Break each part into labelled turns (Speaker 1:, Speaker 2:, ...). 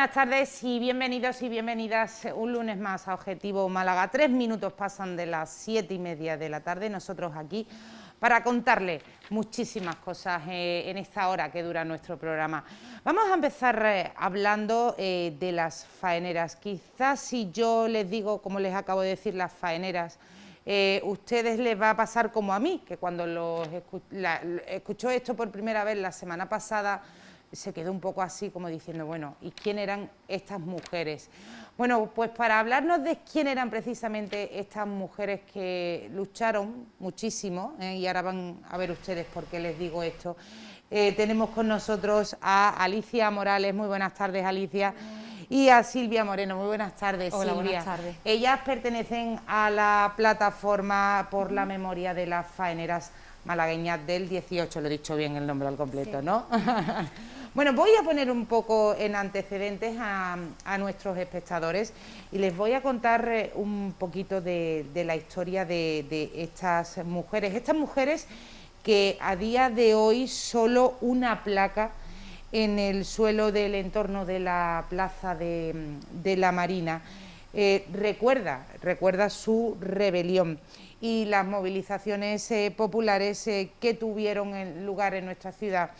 Speaker 1: buenas tardes y bienvenidos y bienvenidas un lunes más a Objetivo Málaga. 3 minutos pasan de las 7:30 de la tarde, nosotros aquí para contarles muchísimas cosas en esta hora que dura nuestro programa. Vamos a empezar hablando de las faeneras. Quizás si yo les digo, como les acabo de decir, las faeneras, ustedes les va a pasar como a mí, que cuando escuchó esto por primera vez la semana pasada, se quedó un poco así como diciendo, bueno, ¿y quién eran estas mujeres? Bueno, pues para hablarnos de quién eran precisamente estas mujeres que lucharon muchísimo, y ahora van a ver ustedes por qué les digo esto, tenemos con nosotros a Alicia Morales. Muy buenas tardes, Alicia. Y a Silvia Moreno. Muy buenas tardes,
Speaker 2: Hola,
Speaker 1: Silvia.
Speaker 2: buenas tardes.
Speaker 1: Ellas pertenecen a la plataforma por la memoria de las faeneras malagueñas del 18, lo he dicho bien el nombre al completo, sí, ¿no? Bueno, voy a poner un poco en antecedentes a nuestros espectadores y les voy a contar un poquito de la historia de estas mujeres que a día de hoy solo una placa en el suelo del entorno de la plaza de la Marina recuerda su rebelión y las movilizaciones populares que tuvieron lugar en nuestra ciudad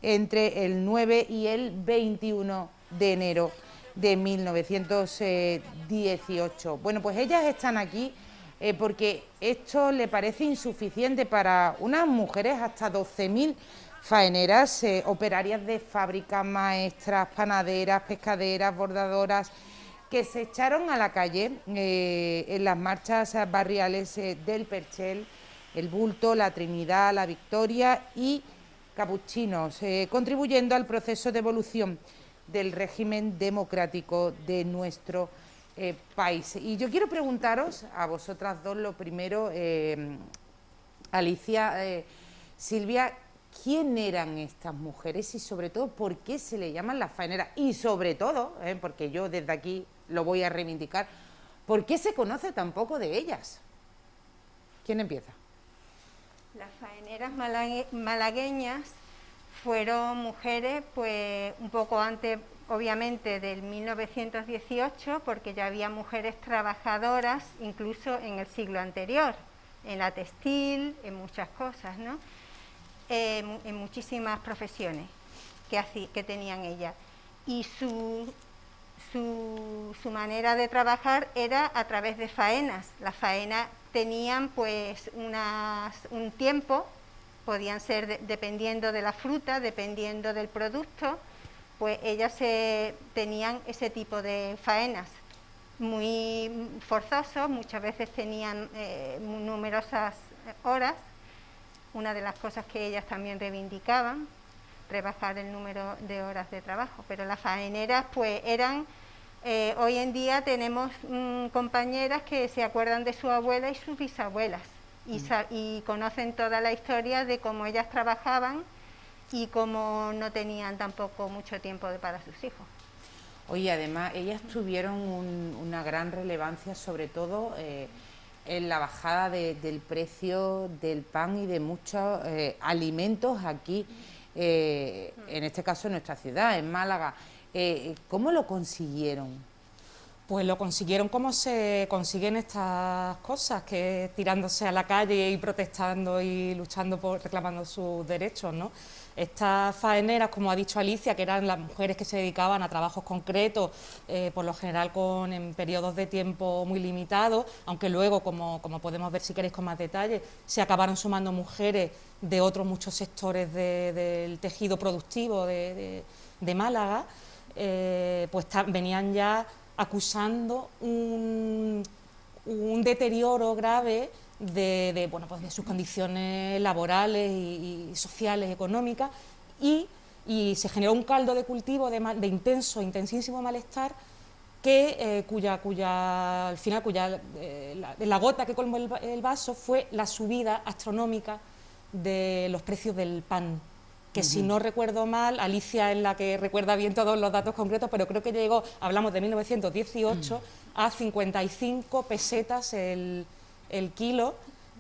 Speaker 1: entre el 9 y el 21 de enero de 1918. Bueno, pues ellas están aquí porque esto le parece insuficiente para unas mujeres, hasta 12.000 faeneras, operarias de fábricas, maestras, panaderas, pescaderas, bordadoras, que se echaron a la calle en las marchas barriales del Perchel, el Bulto, la Trinidad, la Victoria y Capuchinos, contribuyendo al proceso de evolución del régimen democrático de nuestro país. Y yo quiero preguntaros a vosotras dos lo primero, Alicia, Silvia, ¿quién eran estas mujeres y sobre todo por qué se le llaman las faeneras? Y sobre todo, porque yo desde aquí lo voy a reivindicar, ¿por qué se conoce tan poco de ellas? ¿Quién empieza?
Speaker 3: Las faeneras malagueñas fueron mujeres, pues un poco antes, obviamente, del 1918, porque ya había mujeres trabajadoras, incluso en el siglo anterior, en la textil, en muchas cosas, ¿no? En muchísimas profesiones que tenían ellas. Y su manera de trabajar era a través de faenas. Las faenas tenían pues un tiempo, podían ser dependiendo de la fruta, dependiendo del producto, pues ellas tenían ese tipo de faenas muy forzosos, muchas veces tenían numerosas horas. Una de las cosas que ellas también reivindicaban, rebajar el número de horas de trabajo, pero las faeneras pues eran, hoy en día tenemos compañeras que se acuerdan de su abuela y sus bisabuelas y conocen toda la historia de cómo ellas trabajaban y cómo no tenían tampoco mucho tiempo para sus hijos.
Speaker 1: Oye, además ellas tuvieron una gran relevancia, sobre todo en la bajada del precio del pan y de muchos alimentos aquí, en este caso en nuestra ciudad, en Málaga. ¿Cómo lo consiguieron?
Speaker 2: Pues lo consiguieron como se consiguen estas cosas, que es tirándose a la calle y protestando y luchando reclamando sus derechos, ¿no? Estas faeneras, como ha dicho Alicia, que eran las mujeres que se dedicaban a trabajos concretos, por lo general en periodos de tiempo muy limitados, aunque luego, como podemos ver si queréis con más detalle, se acabaron sumando mujeres de otros muchos sectores del tejido productivo de Málaga, pues venían ya acusando un deterioro grave de sus condiciones laborales y sociales, económicas, y se generó un caldo de cultivo de intensísimo malestar al final la gota que colmó el vaso fue la subida astronómica de los precios del pan, que si no recuerdo mal, Alicia es la que recuerda bien todos los datos concretos, pero creo que llegó, hablamos de 1918, a 55 pesetas el kilo,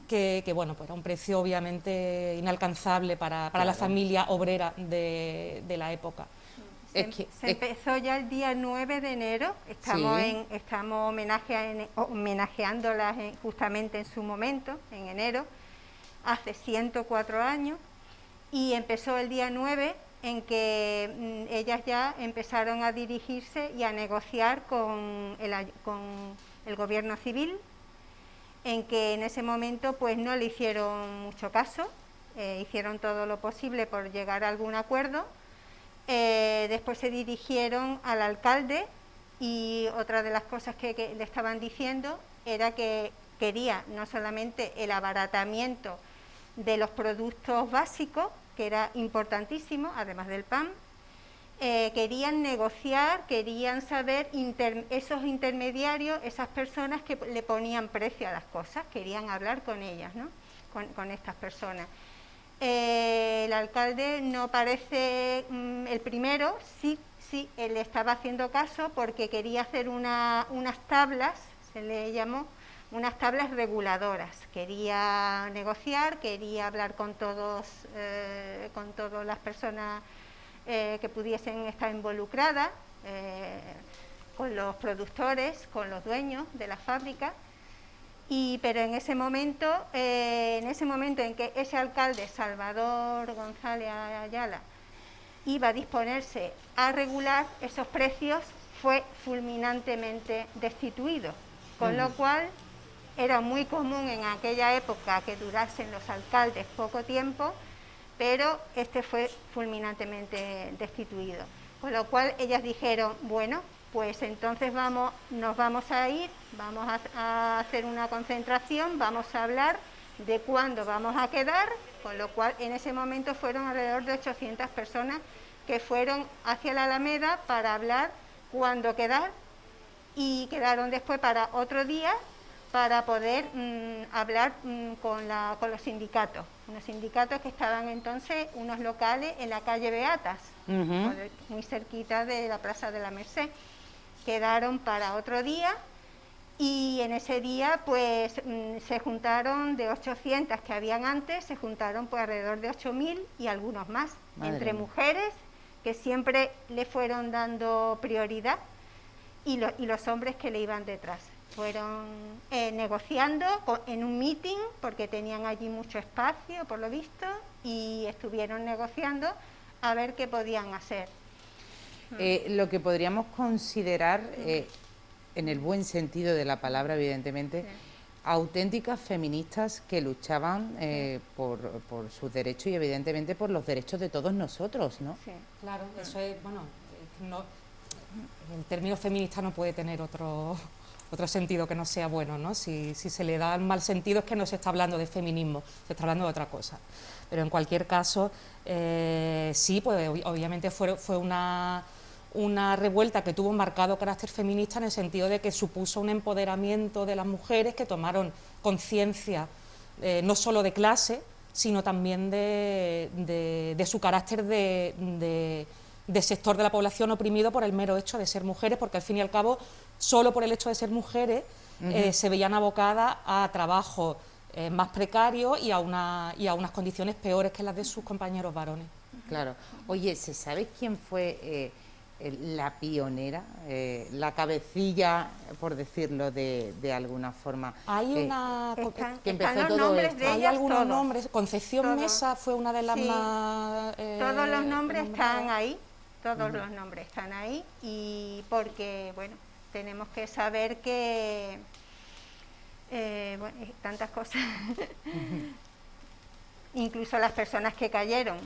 Speaker 2: que bueno, pues era un precio obviamente inalcanzable para la familia obrera de la época.
Speaker 3: Se empezó ya el día 9 de enero, estamos homenajeándolas justamente en su momento, en enero, hace 104 años, y empezó el día 9 en que ellas ya empezaron a dirigirse y a negociar con el gobierno civil, en que en ese momento pues no le hicieron mucho caso, hicieron todo lo posible por llegar a algún acuerdo. Después se dirigieron al alcalde y otra de las cosas que le estaban diciendo era que quería no solamente el abaratamiento de los productos básicos, que era importantísimo, además del pan, querían negociar, querían saber esos intermediarios, esas personas que le ponían precio a las cosas, querían hablar con ellas, ¿no? Con estas personas. El alcalde no parece el primero, sí, él estaba haciendo caso porque quería hacer unas tablas, se le llamó, unas tablas reguladoras. Quería negociar, quería hablar con todas las personas que pudiesen estar involucradas, con los productores, con los dueños de la fábrica. Pero en ese momento en que ese alcalde, Salvador González Ayala, iba a disponerse a regular esos precios, fue fulminantemente destituido, con lo cual era muy común en aquella época que durasen los alcaldes poco tiempo, pero este fue fulminantemente destituido, con lo cual ellas dijeron, bueno, pues entonces nos vamos a ir, vamos a hacer una concentración, vamos a hablar de cuándo vamos a quedar, con lo cual en ese momento fueron alrededor de 800 personas que fueron hacia la Alameda para hablar cuándo quedar, y quedaron después para otro día para poder hablar con los sindicatos, unos sindicatos que estaban entonces, unos locales en la calle Beatas, muy cerquita de la Plaza de la Merced. Quedaron para otro día y en ese día pues se juntaron, de 800 que habían antes, se juntaron pues alrededor de 8000 y algunos más, entre mujeres que siempre le fueron dando prioridad y los hombres que le iban detrás. Fueron negociando en un meeting, porque tenían allí mucho espacio por lo visto, y estuvieron negociando a ver qué podían hacer.
Speaker 1: Lo que podríamos considerar, en el buen sentido de la palabra, evidentemente, auténticas feministas que luchaban por sus derechos y evidentemente por los derechos de todos nosotros, ¿no?
Speaker 2: Sí, claro, eso es, bueno, el término feminista no puede tener otro sentido que no sea bueno, ¿no? Si se le da mal sentido es que no se está hablando de feminismo, se está hablando de otra cosa. Pero en cualquier caso, sí, pues obviamente fue una revuelta que tuvo un marcado carácter feminista, en el sentido de que supuso un empoderamiento de las mujeres que tomaron conciencia no solo de clase, sino también de su carácter de sector de la población oprimido por el mero hecho de ser mujeres, porque al fin y al cabo, solo por el hecho de ser mujeres, se veían abocadas a trabajos más precarios y a unas condiciones peores que las de sus compañeros varones.
Speaker 1: Claro. Oye, ¿se sabe quién fue la pionera, la cabecilla, por decirlo de alguna forma?
Speaker 2: Hay
Speaker 1: que empezó todo esto.
Speaker 2: Hay algunos nombres. Concepción Mesa fue una de las más...
Speaker 3: todos los nombres están ahí, todos los nombres están ahí, y porque, bueno, tenemos que saber que... bueno, tantas cosas. Incluso las personas que cayeron.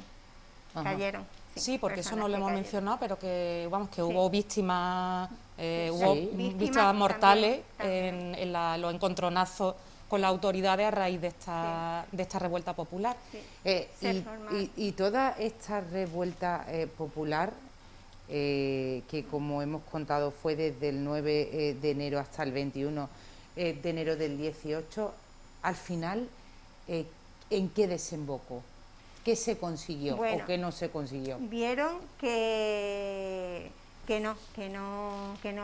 Speaker 2: Sí, porque eso no lo hemos mencionado, pero que vamos, que hubo víctimas, hubo víctimas mortales también. En los encontronazos con las autoridades a raíz de esta revuelta popular.
Speaker 1: Y toda esta revuelta popular, que como hemos contado fue desde el 9 de enero hasta el 21 de enero del 18, al final, ¿en qué desembocó? ¿Qué se consiguió o qué no se consiguió?
Speaker 3: Vieron que no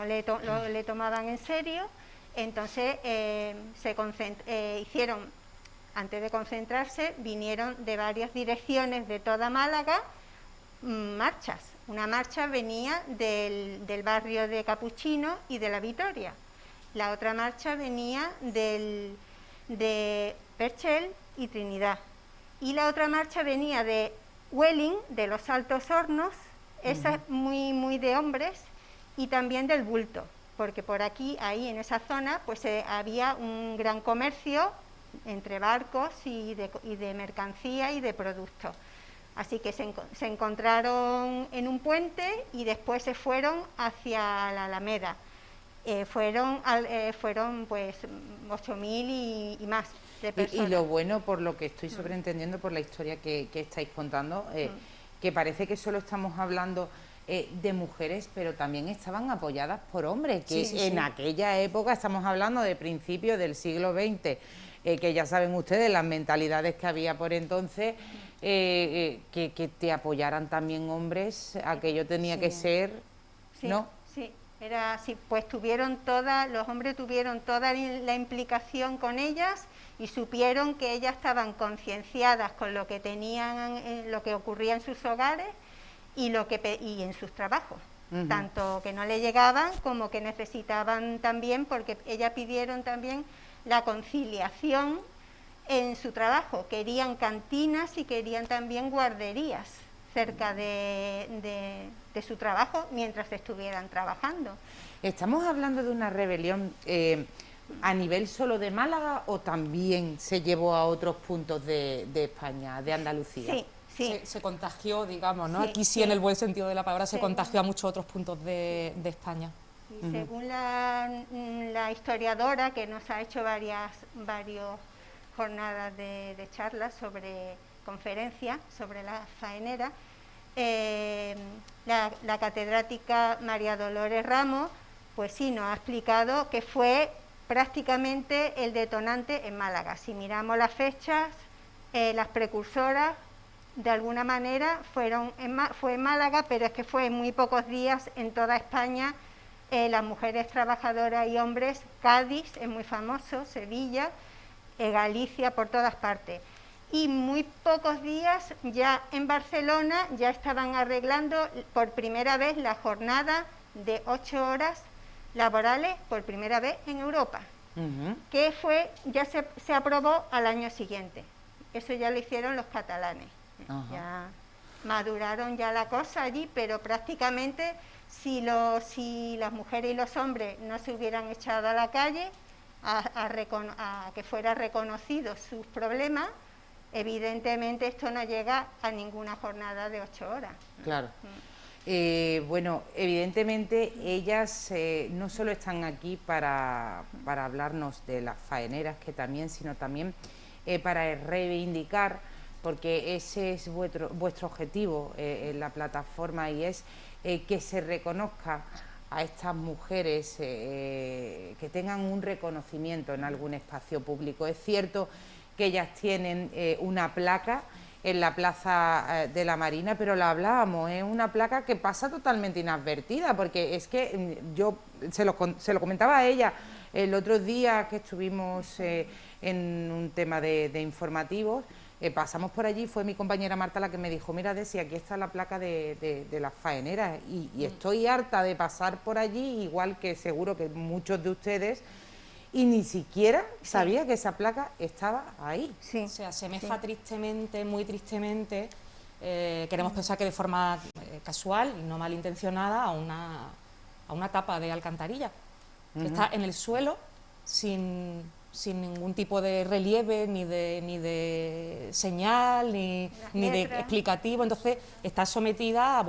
Speaker 3: le tomaban en serio, entonces hicieron, antes de concentrarse, vinieron de varias direcciones de toda Málaga marchas Una marcha venía del barrio de Capuchino y de La Vitoria. La otra marcha venía de Perchel y Trinidad. Y la otra marcha venía de Welling, de los Altos Hornos, esa es muy de hombres, y también del Bulto, porque por aquí, ahí en esa zona, pues había un gran comercio entre barcos y de mercancía y de productos. Así que se encontraron en un puente y después se fueron hacia la Alameda. Fueron pues 8.000 y más de personas.
Speaker 1: Y lo bueno, por lo que estoy sobreentendiendo por la historia que estáis contando, que parece que solo estamos hablando de mujeres, pero también estaban apoyadas por hombres, que en aquella época, estamos hablando de principios del siglo XX, que ya saben ustedes las mentalidades que había por entonces, que te apoyaran también hombres, aquello tenía que ser, ¿no?
Speaker 3: Sí, era así, pues los hombres tuvieron toda la implicación con ellas y supieron que ellas estaban concienciadas con lo que tenían, lo que ocurría en sus hogares y en sus trabajos, tanto que no le llegaban como que necesitaban también, porque ellas pidieron también la conciliación en su trabajo, querían cantinas y querían también guarderías cerca de su trabajo mientras estuvieran trabajando.
Speaker 1: ¿Estamos hablando de una rebelión a nivel solo de Málaga o también se llevó a otros puntos de España, de Andalucía?
Speaker 3: Sí.
Speaker 2: Se contagió, digamos, ¿no?
Speaker 3: Sí,
Speaker 2: Aquí sí, en el buen sentido de la palabra, se contagió a muchos otros puntos de España.
Speaker 3: Y según la historiadora, que nos ha hecho varias jornadas de charlas conferencias sobre la faenera, la catedrática María Dolores Ramos, pues sí, nos ha explicado que fue prácticamente el detonante en Málaga. Si miramos las fechas, las precursoras, de alguna manera fue en Málaga, pero es que fue en muy pocos días en toda España. Las mujeres trabajadoras y hombres, Cádiz es muy famoso, Sevilla, Galicia, por todas partes. Y muy pocos días ya en Barcelona ya estaban arreglando por primera vez la jornada de 8 horas laborales, por primera vez en Europa, que ya se aprobó al año siguiente. Eso ya lo hicieron los catalanes. Ya maduraron ya la cosa allí, pero prácticamente si las mujeres y los hombres no se hubieran echado a la calle a que fuera reconocidos sus problemas, evidentemente esto no llega a ninguna jornada de 8 horas.
Speaker 1: Claro. Bueno, evidentemente ellas no solo están aquí para hablarnos de las faeneras, que también, sino también para reivindicar, porque ese es vuestro objetivo en la plataforma, y es que se reconozca a estas mujeres, que tengan un reconocimiento en algún espacio público. Es cierto que ellas tienen una placa en la Plaza de la Marina, pero la hablábamos, es una placa que pasa totalmente inadvertida, porque es que yo se lo comentaba a ella el otro día que estuvimos en un tema de informativos. Pasamos por allí, fue mi compañera Marta la que me dijo: mira, Desi, aquí está la placa de las faeneras, y estoy harta de pasar por allí, igual que seguro que muchos de ustedes, y ni siquiera sabía que esa placa estaba ahí.
Speaker 2: O sea, asemeja tristemente, muy tristemente, queremos pensar que de forma casual y no malintencionada, a una tapa de alcantarilla, que está en el suelo sin ningún tipo de relieve, ni de señal, ni de explicativo. Entonces está sometida,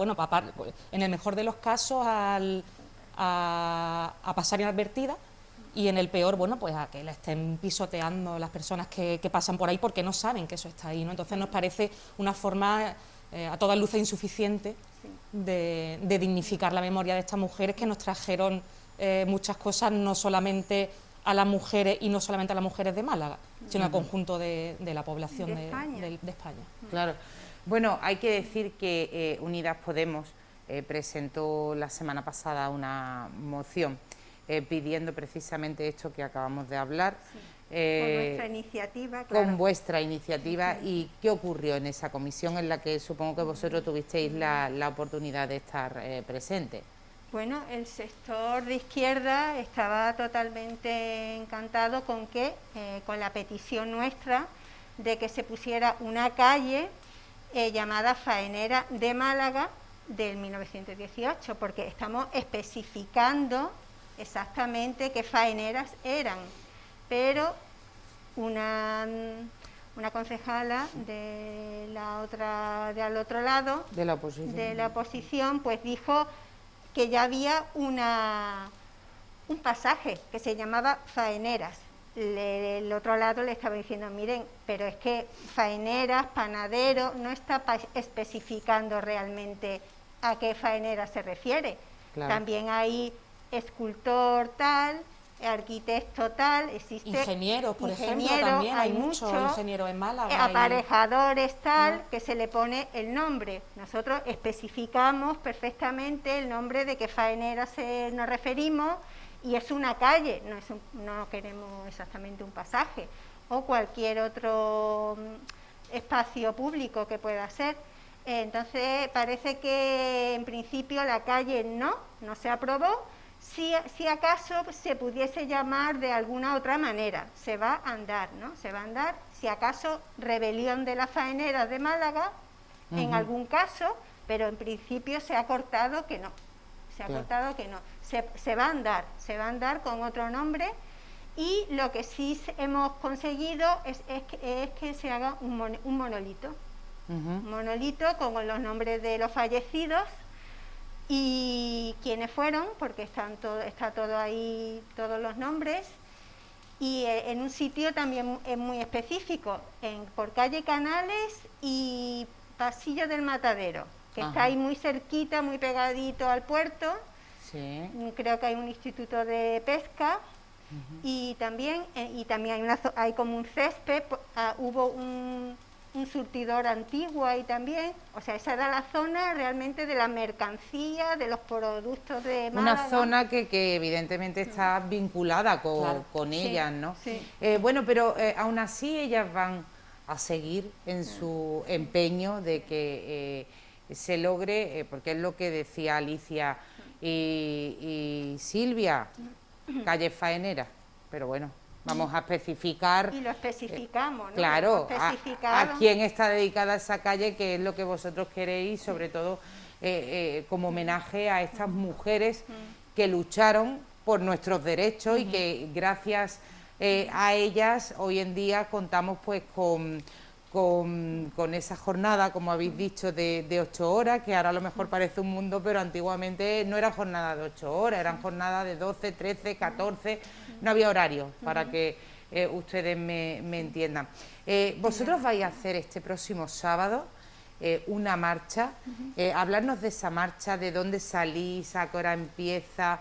Speaker 2: en el mejor de los casos, a pasar inadvertida, y en el peor, pues a que la estén pisoteando las personas que pasan por ahí, porque no saben que eso está ahí, ¿no? Entonces nos parece una forma a todas luces insuficiente de dignificar la memoria de estas mujeres que nos trajeron muchas cosas, no solamente a las mujeres, y no solamente a las mujeres de Málaga, sino al conjunto de la población de España.
Speaker 1: Claro. Bueno, hay que decir que Unidas Podemos presentó la semana pasada una moción pidiendo precisamente esto que acabamos de hablar,
Speaker 3: Con nuestra iniciativa, claro.
Speaker 1: con vuestra iniciativa. ¿Y qué ocurrió en esa comisión en la que supongo que vosotros tuvisteis la oportunidad de estar presente?
Speaker 3: Bueno, el sector de izquierda estaba totalmente encantado con con la petición nuestra de que se pusiera una calle llamada Faenera de Málaga del 1918, porque estamos especificando exactamente qué faeneras eran, pero una concejala del otro lado,
Speaker 1: De la oposición.
Speaker 3: de la oposición, pues dijo que ya había un pasaje que se llamaba faeneras. El otro lado le estaba diciendo, miren, pero es que faeneras, panadero, no está especificando realmente a qué faenera se refiere.
Speaker 1: Claro.
Speaker 3: También hay escultor tal, arquitecto tal, existe
Speaker 2: ingenieros, por ejemplo,
Speaker 3: ingeniero,
Speaker 2: también hay muchos ingenieros en Málaga.
Speaker 3: Aparejadores tal, que se le pone el nombre. Nosotros especificamos perfectamente el nombre de qué faenera nos referimos, y es una calle, no queremos exactamente un pasaje o cualquier otro espacio público que pueda ser. Entonces parece que en principio la calle no se aprobó. Si acaso se pudiese llamar de alguna otra manera, se va a andar, ¿no? Se va a andar, si acaso, rebelión de las faeneras de Málaga, en algún caso, pero en principio se ha cortado que no. Se ha cortado que no. Se va a andar con otro nombre, y lo que sí hemos conseguido es que se haga un monolito. Un monolito con los nombres de los fallecidos y quiénes fueron, porque está todo ahí, todos los nombres, y en un sitio también muy específico, por calle Canales y Pasillo del Matadero, que está ahí muy cerquita, muy pegadito al puerto.
Speaker 1: Sí.
Speaker 3: Creo que hay un instituto de pesca. Y también hay como un césped, hubo un surtidor antiguo ahí también. O sea, esa era la zona realmente de la mercancía, de los productos de Málaga.
Speaker 1: Una zona que evidentemente está vinculada con ellas, ¿no?
Speaker 3: Sí.
Speaker 1: Bueno, pero aún así ellas van a seguir en su empeño de que se logre, porque es lo que decía Alicia y Silvia, calle faenera, pero bueno, vamos a especificar.
Speaker 3: Y lo especificamos, ¿no?
Speaker 1: Claro, a quién está dedicada esa calle, que es lo que vosotros queréis, sobre todo como homenaje a estas mujeres que lucharon por nuestros derechos y que gracias a ellas hoy en día contamos pues con esa jornada, como habéis dicho, de 8 horas, que ahora a lo mejor parece un mundo, pero antiguamente no era jornada de 8 horas, eran jornadas de 12, 13, 14, no había horario, para que ustedes me entiendan. Vosotros vais a hacer este próximo sábado una marcha, hablarnos de esa marcha, de dónde salís, a qué hora empieza,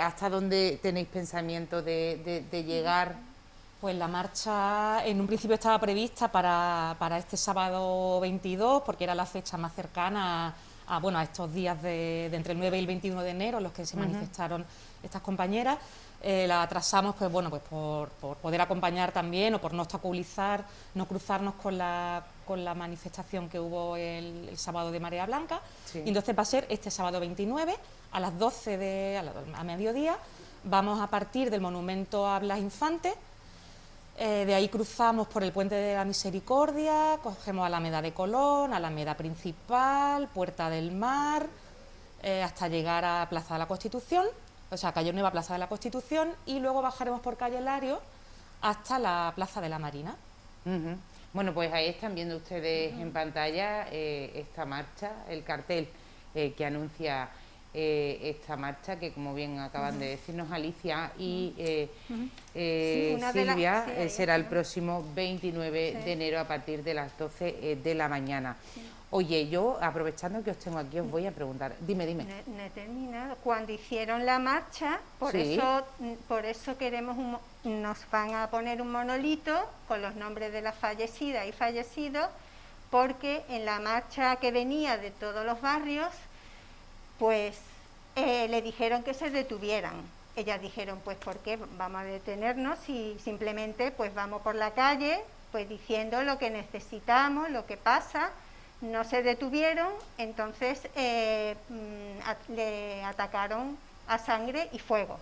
Speaker 1: hasta dónde tenéis pensamiento de llegar.
Speaker 2: Pues la marcha en un principio estaba prevista para este sábado 22, porque era la fecha más cercana a estos días de entre el 9 y el 21 de enero, los que se manifestaron estas compañeras. La atrasamos pues por poder acompañar también, o por no obstaculizar, no cruzarnos con la manifestación que hubo el sábado de Marea Blanca. Sí. Y entonces va a ser este sábado 29 a las 12 a mediodía. Vamos a partir del monumento a Blas Infante. De ahí cruzamos por el Puente de la Misericordia, cogemos Alameda de Colón, Alameda Principal, Puerta del Mar, hasta llegar a Plaza de la Constitución, o sea, Calle Nueva, Plaza de la Constitución, y luego bajaremos por Calle Lario hasta la Plaza de la Marina.
Speaker 1: Bueno, pues ahí están viendo ustedes en pantalla esta marcha, el cartel que anuncia esta marcha, que como bien acaban de decirnos Alicia y Silvia, será el próximo 29 de enero a partir de las 12 de la mañana. Oye, yo aprovechando que os tengo aquí os voy a preguntar, dime.
Speaker 3: No he terminado. Cuando hicieron la marcha, por eso queremos nos van a poner un monolito con los nombres de las fallecidas y fallecidos, porque en la marcha que venía de todos los barrios, pues le dijeron que se detuvieran, ellas dijeron, pues ¿por qué vamos a detenernos y simplemente pues vamos por la calle pues diciendo lo que necesitamos, lo que pasa? No se detuvieron, entonces le atacaron a sangre y fuego,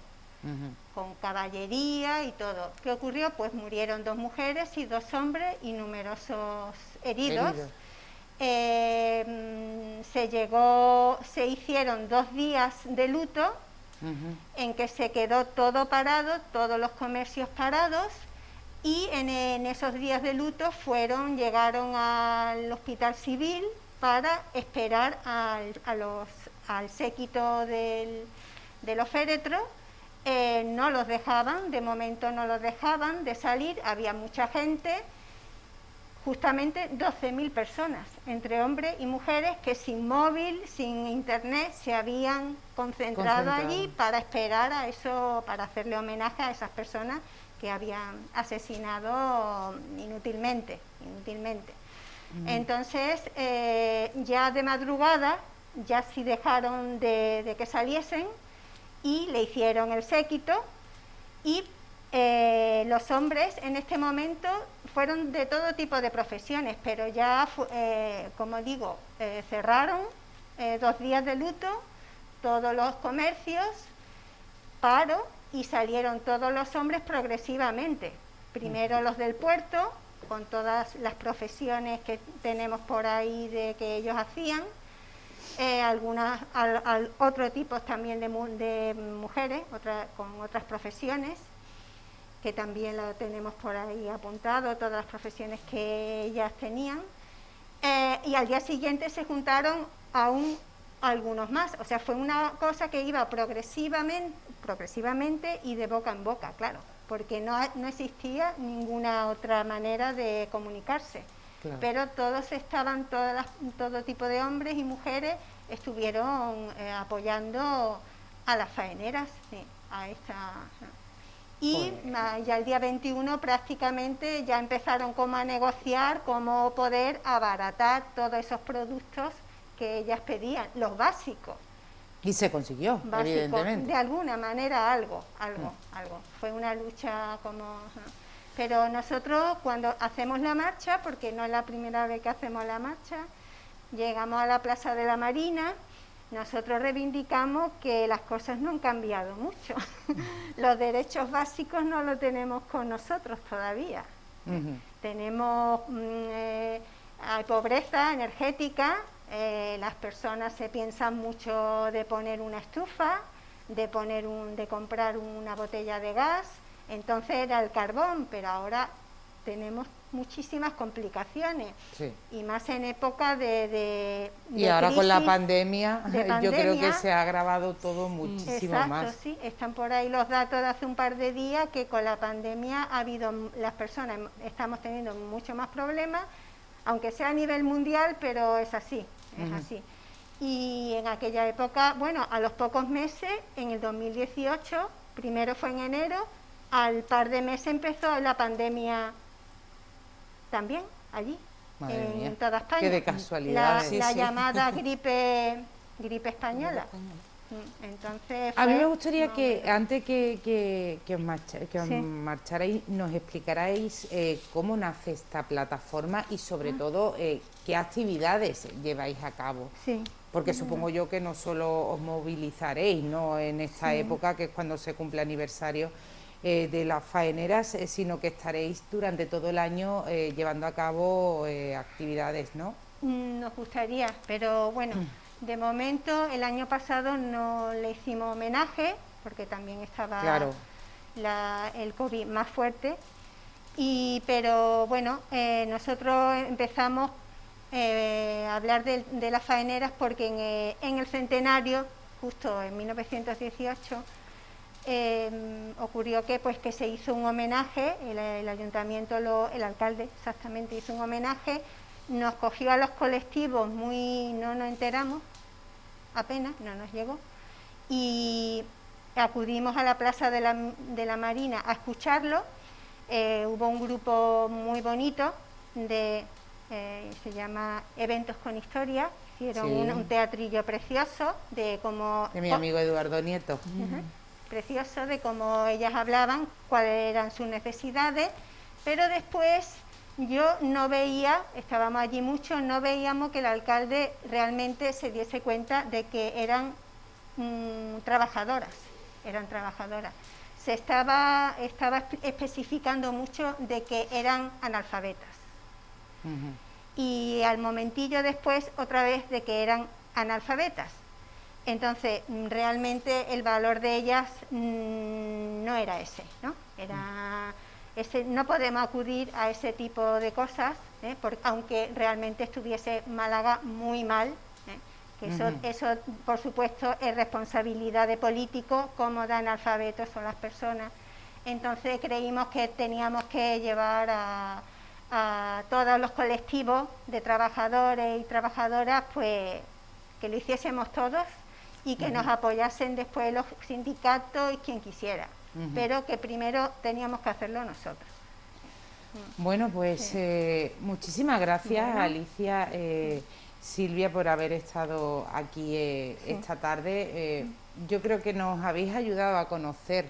Speaker 3: con caballería y todo. ¿Qué ocurrió? Pues murieron 2 mujeres y 2 hombres y numerosos heridos. Se hicieron 2 días de luto, en que se quedó todo parado, todos los comercios parados, y en esos días de luto llegaron al hospital civil para esperar al séquito de los féretros. No los dejaban, de momento no los dejaban de salir, había mucha gente, justamente 12.000 personas, entre hombres y mujeres, que sin móvil, sin internet, se habían concentrado allí para esperar a eso, para hacerle homenaje a esas personas que habían asesinado inútilmente. Entonces, ya de madrugada, ya sí dejaron de que saliesen y le hicieron el séquito, y los hombres en este momento fueron de todo tipo de profesiones, pero ya, como digo, cerraron 2 días de luto, todos los comercios, paro, y salieron todos los hombres progresivamente. Primero los del puerto, con todas las profesiones que tenemos por ahí de que ellos hacían, otro tipo también de mujeres, con otras profesiones, que también lo tenemos por ahí apuntado, todas las profesiones que ellas tenían, y al día siguiente se juntaron aún algunos más. O sea, fue una cosa que iba progresivamente y de boca en boca, claro, porque no existía ninguna otra manera de comunicarse. Claro. Pero todos estaban, todo tipo de hombres y mujeres estuvieron apoyando a las faeneras, sí, a esta. Y ya el día 21 prácticamente ya empezaron como a negociar cómo poder abaratar todos esos productos que ellas pedían, los básicos.
Speaker 1: Y se consiguió, evidentemente.
Speaker 3: De alguna manera algo. Fue una lucha Pero nosotros cuando hacemos la marcha, porque no es la primera vez que hacemos la marcha, llegamos a la Plaza de la Marina, nosotros reivindicamos que las cosas no han cambiado mucho. Los derechos básicos no los tenemos con nosotros todavía. Tenemos hay pobreza energética. Las personas se piensan mucho de poner una estufa, de comprar una botella de gas. Entonces era el carbón, pero ahora tenemos muchísimas complicaciones, sí. Y más en época de
Speaker 1: ahora
Speaker 3: crisis,
Speaker 1: con la pandemia, yo creo que se ha agravado todo muchísimo más.
Speaker 3: Exacto, sí, están por ahí los datos de hace un par de días que con la pandemia las personas estamos teniendo mucho más problemas, aunque sea a nivel mundial, pero es así. Y en aquella época, bueno, a los pocos meses, en el 2018, primero fue en enero, al par de meses empezó la pandemia también, allí, en toda España.
Speaker 1: Qué de casualidad.
Speaker 3: La llamada gripe española. Entonces
Speaker 1: a mí me gustaría que antes que os marcharais nos explicarais cómo nace esta plataforma y sobre todo qué actividades lleváis a cabo.
Speaker 3: Sí.
Speaker 1: Porque supongo yo que no solo os movilizaréis, ¿no?, en esta época, que es cuando se cumple aniversario de las faeneras, sino que estaréis durante todo el año llevando a cabo actividades, ¿no?
Speaker 3: Nos gustaría, pero bueno, de momento el año pasado no le hicimos homenaje, porque también estaba el COVID más fuerte, pero bueno, nosotros empezamos a hablar de las faeneras porque en el centenario, justo en 1918, ocurrió que se hizo un homenaje, el ayuntamiento, el alcalde exactamente hizo un homenaje, nos cogió a los colectivos no nos enteramos, apenas, no nos llegó, y acudimos a la Plaza de la Marina a escucharlo. Hubo un grupo muy bonito se llama Eventos con Historia, hicieron un teatrillo precioso de mi
Speaker 1: amigo Eduardo Nieto.
Speaker 3: precioso de cómo ellas hablaban, cuáles eran sus necesidades, pero después yo no veía, estábamos allí mucho, no veíamos que el alcalde realmente se diese cuenta de que eran trabajadoras. Se estaba especificando mucho de que eran analfabetas. Y al momentillo después otra vez de que eran analfabetas. Entonces realmente el valor de ellas no era ese, ¿no? No podemos acudir a ese tipo de cosas, porque, aunque realmente estuviese Málaga muy mal, que eso por supuesto es responsabilidad de políticos, cómo de analfabetos son las personas. Entonces creímos que teníamos que llevar a todos los colectivos de trabajadores y trabajadoras, pues que lo hiciésemos todos y que nos apoyasen después los sindicatos y quien quisiera, pero que primero teníamos que hacerlo nosotros.
Speaker 1: Bueno, pues muchísimas gracias, Alicia, Silvia, por haber estado aquí esta tarde. Yo creo que nos habéis ayudado a conocer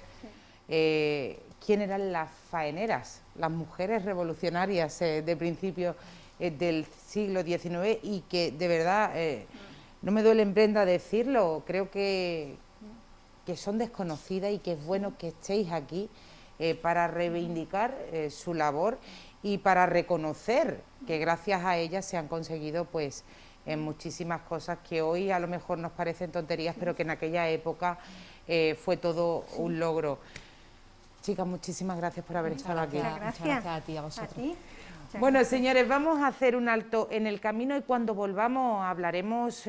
Speaker 1: quién eran las faeneras, las mujeres revolucionarias de principios del siglo XIX, y que de verdad, no me duele en prenda decirlo, creo que son desconocidas y que es bueno que estéis aquí para reivindicar su labor y para reconocer que gracias a ellas se han conseguido pues muchísimas cosas que hoy a lo mejor nos parecen tonterías, pero que en aquella época fue todo un logro. Chicas, muchísimas gracias por haber estado aquí.
Speaker 3: Muchas gracias.
Speaker 2: Muchas gracias a ti, a vosotros.
Speaker 3: A ti.
Speaker 1: Bueno, señores, vamos a hacer un alto en el camino y cuando volvamos hablaremos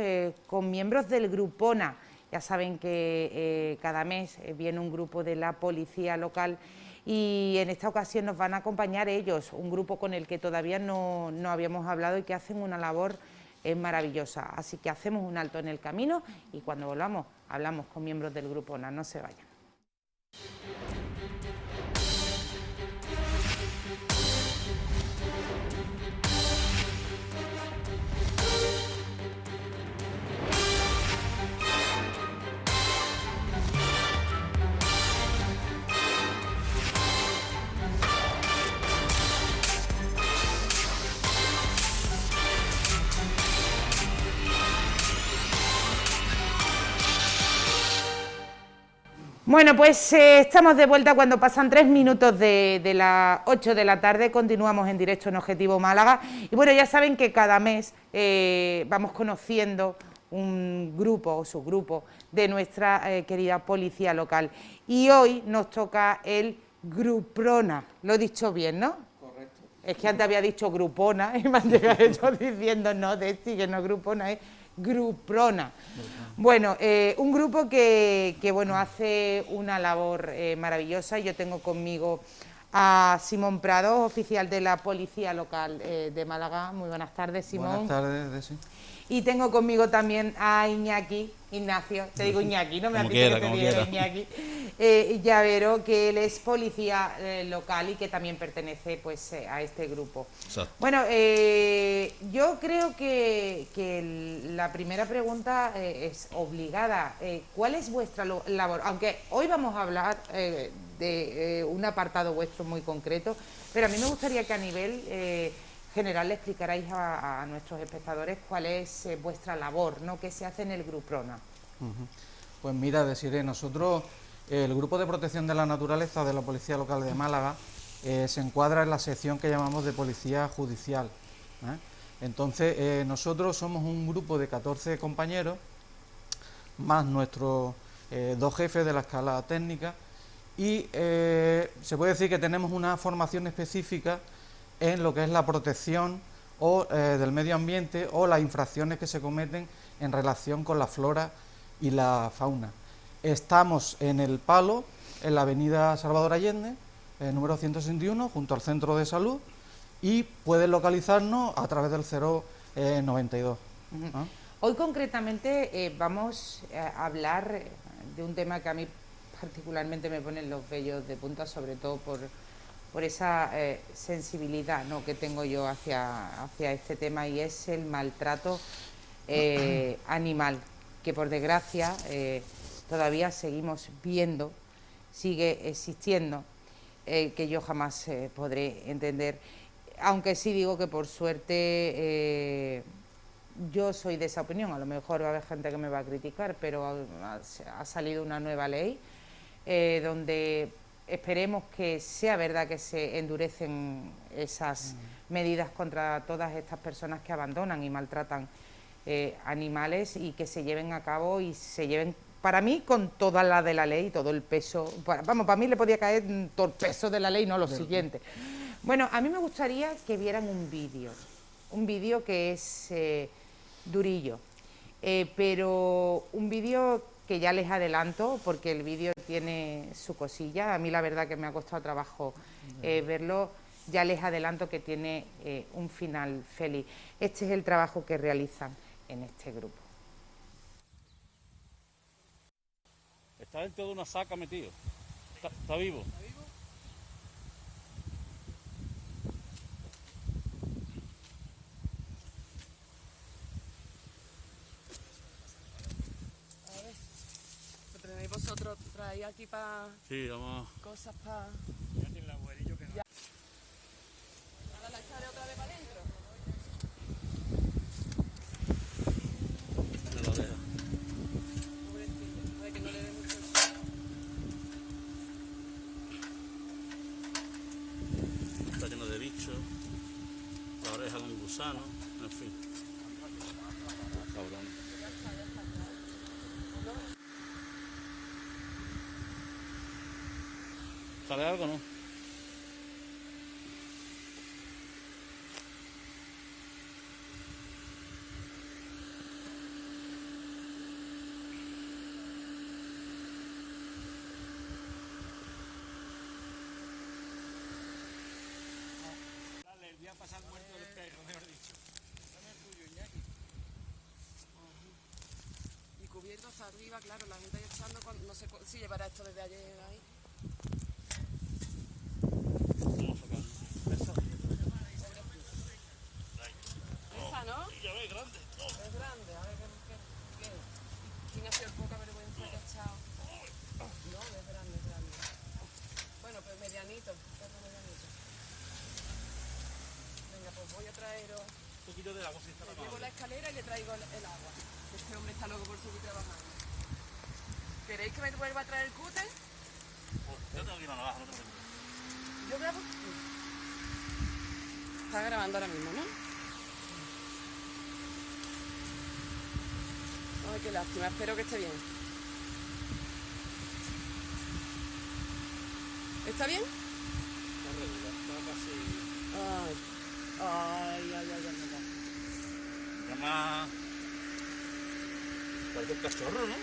Speaker 1: con miembros del Grupona. Ya saben que cada mes viene un grupo de la policía local y en esta ocasión nos van a acompañar ellos, un grupo con el que todavía no habíamos hablado y que hacen una labor maravillosa. Así que hacemos un alto en el camino y cuando volvamos hablamos con miembros del Grupona. No se vayan. Bueno, pues estamos de vuelta cuando pasan 3 minutos de las 8 de la tarde, continuamos en directo en Objetivo Málaga y bueno, ya saben que cada mes vamos conociendo un grupo o subgrupo de nuestra querida policía local y hoy nos toca el Gruprona, lo he dicho bien, ¿no? Correcto. Es que antes había dicho Grupona y me han llegado ellos diciendo no, de este que no es Grupona, es Gruprona. Bueno, un grupo que bueno, hace una labor maravillosa. Yo tengo conmigo a Simón Prado, oficial de la Policía Local de Málaga. Muy buenas tardes, Simón.
Speaker 4: Buenas tardes, Desi.
Speaker 1: Y tengo conmigo también a Ignacio, te digo Iñaki, no me has dicho que te diga Iñaki, Llavero, que él es policía local y que también pertenece pues a este grupo.
Speaker 5: Exacto.
Speaker 1: Bueno, yo creo que la primera pregunta es obligada. ¿Cuál es vuestra labor? Aunque hoy vamos a hablar de un apartado vuestro muy concreto, pero a mí me gustaría que a nivel general le explicaráis a nuestros espectadores cuál es vuestra labor, ¿no? ¿Qué se hace en el Gruprona?
Speaker 4: Pues mira, Desiree, nosotros, el Grupo de Protección de la Naturaleza de la Policía Local de Málaga, se encuadra en la sección que llamamos de Policía Judicial. Entonces, nosotros somos un grupo de 14 compañeros, más nuestros 2 jefes de la escala técnica, y se puede decir que tenemos una formación específica en lo que es la protección del medio ambiente o las infracciones que se cometen en relación con la flora y la fauna. Estamos en El Palo, en la avenida Salvador Allende, número 161, junto al centro de salud, y pueden localizarnos a través del 092.
Speaker 1: Hoy concretamente vamos a hablar de un tema que a mí particularmente me ponen los vellos de punta, sobre todo por esa sensibilidad, ¿no?, que tengo yo hacia este tema, y es el maltrato animal, que por desgracia todavía seguimos viendo sigue existiendo, que yo jamás podré entender, aunque sí digo que por suerte yo soy de esa opinión. A lo mejor va a haber gente que me va a criticar, pero ha salido una nueva ley donde esperemos que sea verdad que se endurecen esas medidas contra todas estas personas que abandonan y maltratan animales, y que se lleven a cabo y se lleven, para mí, con toda la de la ley, todo el peso, para mí le podía caer todo el peso de la ley, no lo siguiente. Bueno, a mí me gustaría que vieran un vídeo que es durillo, pero un vídeo que ya les adelanto, porque el vídeo tiene su cosilla. A mí la verdad que me ha costado trabajo verlo. Ya les adelanto que tiene un final feliz. Este es el trabajo que realizan en este grupo.
Speaker 5: Está dentro de una saca metido. Está vivo.
Speaker 6: Vosotros traéis aquí para
Speaker 5: Sí, vamos.
Speaker 6: cosas para...
Speaker 5: Ya tiene el abuelillo que no.
Speaker 6: Ahora la echaré otra vez para adentro.
Speaker 5: Me lo deja.
Speaker 6: Pobrecilla, a ver que no le dé mucho...
Speaker 5: Está lleno de bichos. La oreja de un gusano. En fin. Cabrón. ¿Sale algo, no?
Speaker 7: El día pasado muerto del perro, mejor dicho. Dame el tuyo, Iñaki.
Speaker 6: Y cubierto hasta arriba, claro, la gente ahí echando, no sé si llevará esto desde ayer ahí.
Speaker 5: Vamos sacando.
Speaker 6: Esa, ¿no?
Speaker 5: Y ya ves, grande.
Speaker 6: Es grande, a ver qué es. ¿Quién ha sido el poca vergüenza que ha echado? No, es grande, es grande. Bueno, pues medianito, perro medianito. Venga, pues voy a traeros...
Speaker 5: Un poquito de agua si está
Speaker 6: Le llevo la escalera y le traigo el agua. Este hombre está loco por seguir trabajando. ¿Queréis que me vuelva a traer el cúter?
Speaker 5: Yo tengo que ir a la baja, no te preocupes.
Speaker 6: Yo grabo. Está grabando ahora mismo, ¿no? Ay, qué lástima. Espero que esté bien. ¿Está bien?
Speaker 5: Está regular, está casi...
Speaker 6: Ay. Ay.
Speaker 5: Llama... Parece un cachorro, ¿no?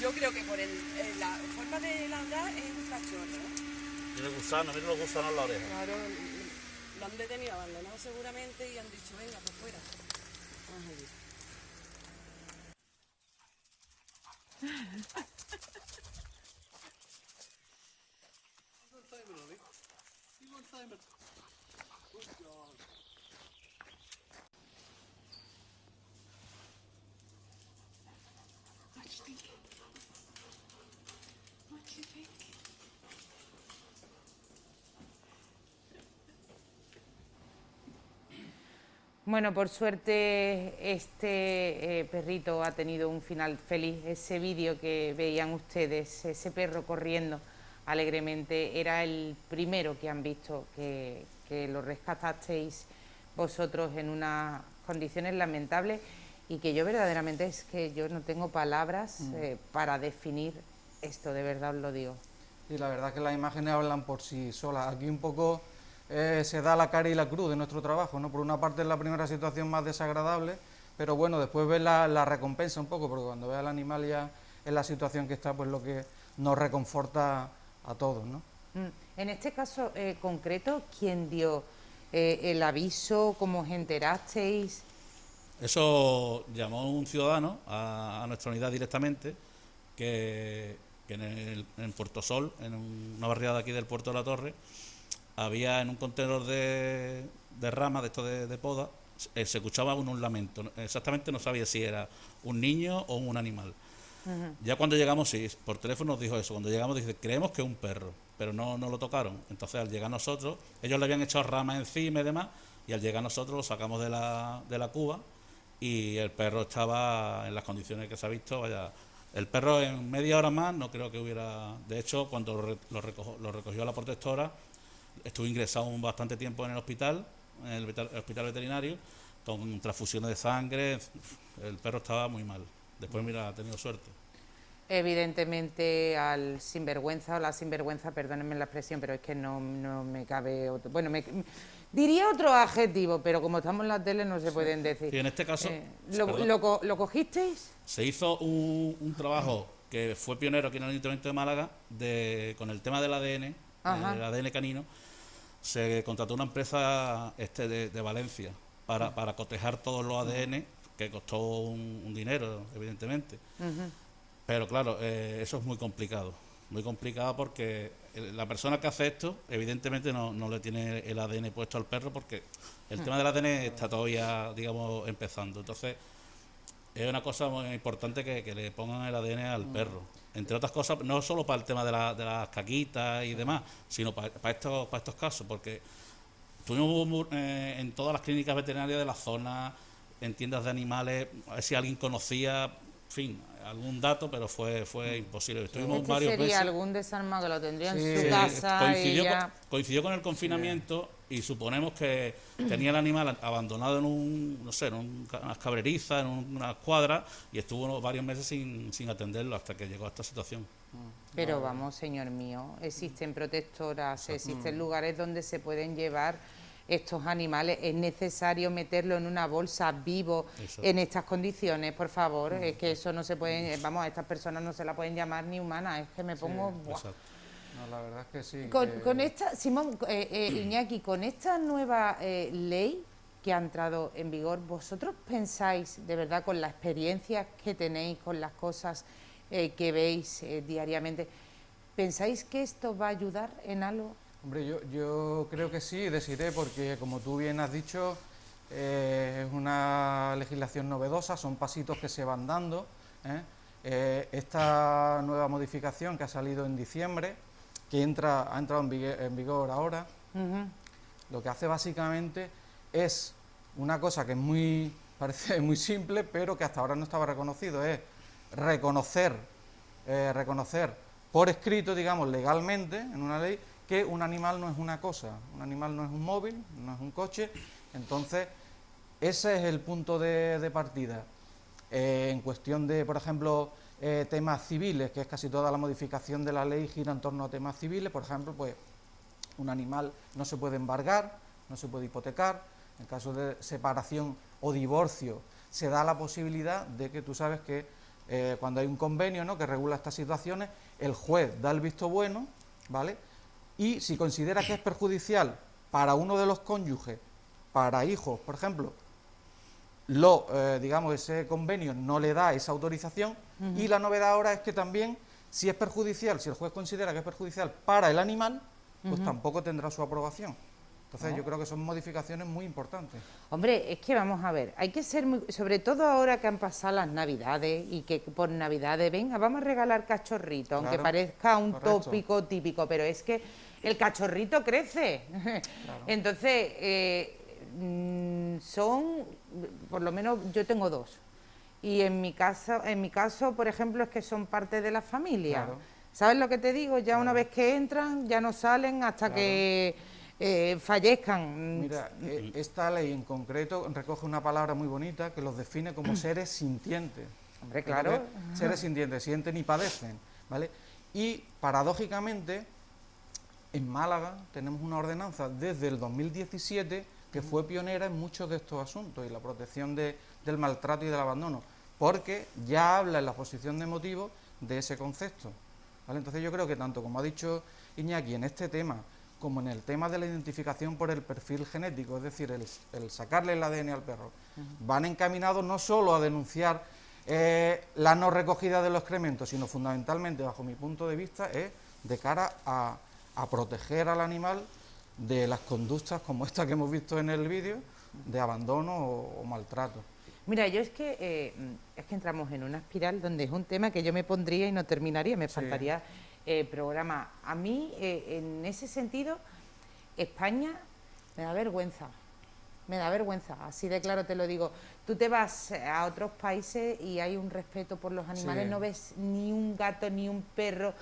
Speaker 6: Yo creo que por la forma de andar es un cachorro, ¿no?
Speaker 5: Tiene gusano, mira los gusanos en la oreja.
Speaker 6: Claro, lo han detenido, abandonado seguramente y han dicho, venga, por fuera. Vamos a ir.
Speaker 1: Bueno, por suerte este perrito ha tenido un final feliz. Ese vídeo que veían ustedes, ese perro corriendo alegremente, era el primero que han visto, que lo rescatasteis vosotros en unas condiciones lamentables, y que yo verdaderamente es que yo no tengo palabras para definir esto, de verdad os lo digo.
Speaker 4: Y la verdad que las imágenes hablan por sí solas. Aquí un poco se da la cara y la cruz de nuestro trabajo, ¿no? Por una parte es la primera situación más desagradable, pero bueno, después ves la recompensa un poco, porque cuando ves al animal ya en la situación que está, pues lo que nos reconforta a todos, ¿no?
Speaker 1: En este caso concreto, ¿quién dio el aviso? ¿Cómo os enterasteis?
Speaker 5: Eso llamó un ciudadano a nuestra unidad directamente, que en Puerto Sol, en una barriada aquí del Puerto de la Torre, había en un contenedor de ramas, de esto de poda, se escuchaba un lamento. Exactamente no sabía si era un niño o un animal. Ya cuando llegamos, sí, por teléfono nos dijo eso. Cuando llegamos, dice, creemos que es un perro, pero no lo tocaron. Entonces, al llegar nosotros, ellos le habían echado ramas encima y demás, y al llegar nosotros lo sacamos de la cuba y el perro estaba en las condiciones que se ha visto. Vaya, el perro en media hora más no creo que hubiera... De hecho, cuando lo recogió la protectora, estuvo ingresado bastante tiempo en el hospital veterinario, con transfusiones de sangre. El perro estaba muy mal. Después, mira, ha tenido suerte.
Speaker 1: Evidentemente al sinvergüenza o la sinvergüenza, perdónenme la expresión, pero es que no me cabe otro... Bueno, diría otro adjetivo, pero como estamos en la tele no se pueden decir.
Speaker 5: Y en este caso...
Speaker 1: ¿Lo cogisteis?
Speaker 5: Se hizo un trabajo que fue pionero aquí en el Ayuntamiento de Málaga con el tema del ADN, el ADN canino. Se contrató una empresa de Valencia para cotejar todos los ADN, que costó un dinero, evidentemente. Pero claro, eso es muy complicado porque la persona que hace esto, evidentemente no le tiene el ADN puesto al perro, porque el tema del ADN está todavía, digamos, empezando. Entonces, es una cosa muy importante que le pongan el ADN al perro. Entre otras cosas, no solo para el tema de las caquitas y demás, sino para estos casos, porque tuvimos en todas las clínicas veterinarias de la zona, en tiendas de animales, a ver si alguien conocía, en fin, algún dato, pero fue imposible. Estuvimos varios
Speaker 1: sería
Speaker 5: meses.
Speaker 1: Algún desarmado que lo tendría en
Speaker 4: Sí,
Speaker 1: su casa.
Speaker 5: Coincidió con el confinamiento y suponemos que tenía el animal abandonado en unas cabrerizas, en una cuadra, y estuvo varios meses sin atenderlo hasta que llegó a esta situación.
Speaker 1: Pero vamos, señor mío, existen protectoras, existen lugares donde se pueden llevar estos animales. Es necesario meterlo en una bolsa vivo.
Speaker 5: Exacto.
Speaker 1: En estas condiciones, por favor. Es que eso no se puede, vamos, a estas personas no se la pueden llamar ni humanas. Es que me pongo... ¡buah!
Speaker 5: Exacto.
Speaker 4: No, la verdad es que sí.
Speaker 1: Con esta, Simón, Iñaki, con esta nueva ley que ha entrado en vigor, ¿vosotros pensáis, de verdad, con la experiencia que tenéis, con las cosas que veis diariamente, pensáis que esto va a ayudar en algo?
Speaker 4: Hombre, yo creo que sí, Desiré, porque como tú bien has dicho, es una legislación novedosa, son pasitos que se van dando. Esta nueva modificación que ha salido en diciembre, que ha entrado en vigor ahora, lo que hace básicamente es una cosa que parece muy simple, pero que hasta ahora no estaba reconocido, es reconocer por escrito, digamos, legalmente, en una ley, que un animal no es una cosa, un animal no es un móvil, no es un coche. Entonces, ese es el punto de partida. En cuestión de, por ejemplo, temas civiles, que es casi toda la modificación de la ley gira en torno a temas civiles. Por ejemplo, pues un animal no se puede embargar, no se puede hipotecar. En caso de separación o divorcio, se da la posibilidad de que tú sabes que cuando hay un convenio, ¿no?, que regula estas situaciones, el juez da el visto bueno, ¿vale? Y si considera que es perjudicial para uno de los cónyuges, para hijos, por ejemplo, digamos, ese convenio no le da esa autorización. Y la novedad ahora es que también, si es perjudicial, si el juez considera que es perjudicial para el animal, pues tampoco tendrá su aprobación. Entonces yo creo que son modificaciones muy importantes.
Speaker 1: Hombre, es que vamos a ver, hay que ser muy... Sobre todo ahora que han pasado las Navidades y que por Navidades, venga, vamos a regalar cachorrito, aunque
Speaker 4: Claro,
Speaker 1: parezca un
Speaker 4: correcto.
Speaker 1: tópico típico, pero es que el cachorrito crece.
Speaker 4: Claro.
Speaker 1: Entonces, son... Por lo menos yo tengo dos. Y en mi caso, por ejemplo, es que son parte de la familia.
Speaker 4: Claro.
Speaker 1: ¿Sabes lo que te digo? Ya una vez que entran, ya no salen hasta que... fallezcan.
Speaker 4: Mira, esta ley en concreto recoge una palabra muy bonita que los define como seres sintientes.
Speaker 1: Hombre, claro.
Speaker 4: Seres sintientes, sienten y padecen, ¿vale? Y paradójicamente, en Málaga tenemos una ordenanza desde el 2017 que fue pionera en muchos de estos asuntos y la protección del maltrato y del abandono, porque ya habla en la exposición de motivos de ese concepto, ¿vale? Entonces yo creo que tanto como ha dicho Iñaki en este tema, como en el tema de la identificación por el perfil genético, es decir, el sacarle el ADN al perro, van encaminados no solo a denunciar la no recogida de los excrementos, sino fundamentalmente, bajo mi punto de vista, es de cara a proteger al animal de las conductas como esta que hemos visto en el vídeo, de abandono o maltrato.
Speaker 1: Mira, yo es que entramos en una espiral donde es un tema que yo me pondría y no terminaría, me faltaría programa. A mí, en ese sentido, España me da vergüenza. Me da vergüenza, así de claro te lo digo. Tú te vas a otros países y hay un respeto por los animales, no ves ni un gato ni un perro